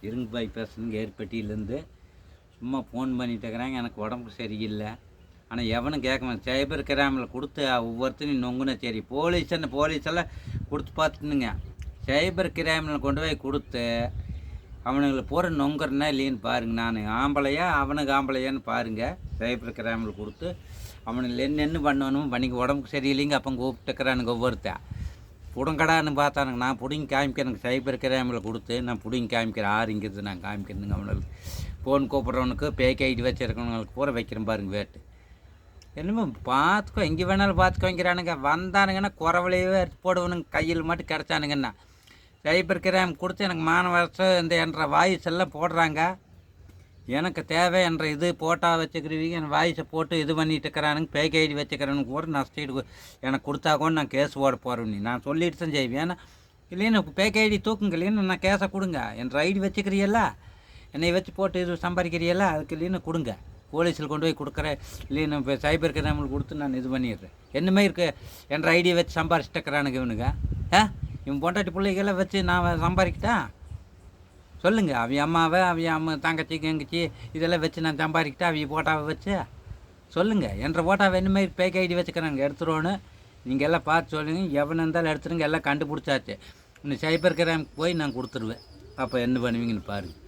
இருங்க பாய் பேசுனுங்க ஏற்பட்டியிலேருந்து. சும்மா ஃபோன் பண்ணிட்டு இருக்கிறாங்க. எனக்கு உடம்புக்கு சரியில்லை. ஆனால் எவனும் கேட்க மாட்டேன். சைபர் கிராமில் கொடுத்து ஒவ்வொருத்தரையும் நொங்குனா சரி. போலீஸெல்லாம் கொடுத்து பார்த்துனுங்க. சைபர் கிராமில் கொண்டு போய் கொடுத்து அவனுங்களை பூரா நொங்குறனா இல்லைன்னு பாருங்கள். நான் ஆம்பளையா அவனுக்கு ஆம்பளையான்னு பாருங்கள். சைபர் கிராமில் கொடுத்து அவனுங்களை என்ன பண்ணணும் பண்ணிக்க. உடம்புக்கு சரியில்லைங்க அப்போ கூப்பிட்டுக்கிறானுங்க ஒவ்வொருத்தன். புடுங்கடான்னு பார்த்தானுங்க. நான் பிடிங்கி காமிக்கிறேனுங்க. சைபர் கிராமில் கொடுத்து நான் பிடிங்கி காமிக்கிறேன். ஆறுங்கிறது நான் காமிக்கிறேனுங்க. அவனுக்கு ஃபோன் கூப்பிட்றவனுக்கு பேக் ஐடி வச்சுருக்கவங்களுக்கு பூரா வைக்கிறேன் பாருங்கள் வேட்டு. என்னமோ பார்த்துக்கோ, எங்கே வேணாலும் பார்த்துக்கோங்கிறானுங்க. வந்தானுங்கன்னா குறவலையே எடுத்து போடுவனுங்க. கையில் மட்டும் கிடச்சானுங்கன்னா சைபர் கிராம் கொடுத்து எனக்கு வருஷம் இந்த என்ற வாய்ஸ் எல்லாம் போடுறாங்க. எனக்கு தேவை என்ற இது போட்டா வச்சுக்கிறவங்க என் வாய்ஸை போட்டு இது பண்ணிட்டு இருக்கிறானுங்க. பேக் ஐடி வச்சுக்கிறவனுக்கு கூட நஷ்டம் எனக்கு கொடுத்தா கூட நான் கேஸ் போட போகிறேன். நான் சொல்லிட்டு தான் செய்வேன். ஏன்னா இல்லைன்னு பேக் ஐடி தூக்குங்க. இல்லைன்னு நான் கேஸை கொடுங்க. என்ற ஐடி வச்சுக்கிறியல்ல, என்னை வச்சு போட்டு இது சம்பாதிக்கிறியல்ல, அதுக்கு இல்லைன்னு கொடுங்க. போலீஸில் கொண்டு போய் கொடுக்குறேன். இல்லைன்னு இப்போ சைபர் கிராமில் கொடுத்து நான் இது பண்ணிடுறேன். என்னமே இருக்குது என்ற ஐடியை வச்சு சம்பாரிச்சிட்டுக்கிறானுங்க இவனுங்க. இவன் பொண்டாட்டி பிள்ளைகளாம் வச்சு நான் சம்பாதிக்கிட்டா சொல்லுங்கள். அவன் அம்மாவை அவன் தங்கச்சி கங்கச்சி இதெல்லாம் வச்சு நான் சம்பாதிக்கிட்டா அவங்க போட்டாவை வச்சு சொல்லுங்கள். என்ற போட்டாவை என்னமே பேக் ஐடி வச்சுக்கிறாங்க. எடுத்துருவோன்னு நீங்கள் எல்லாம் பார்த்து சொல்லுங்கள். எவன் இருந்தாலும் எடுத்துருங்க. எல்லாம் கண்டுபிடிச்சாச்சு. இன்னும் சைபர் கிராமுக்கு போய் நான் கொடுத்துருவேன். அப்போ என்ன பண்ணுவீங்கன்னு பாருங்கள்.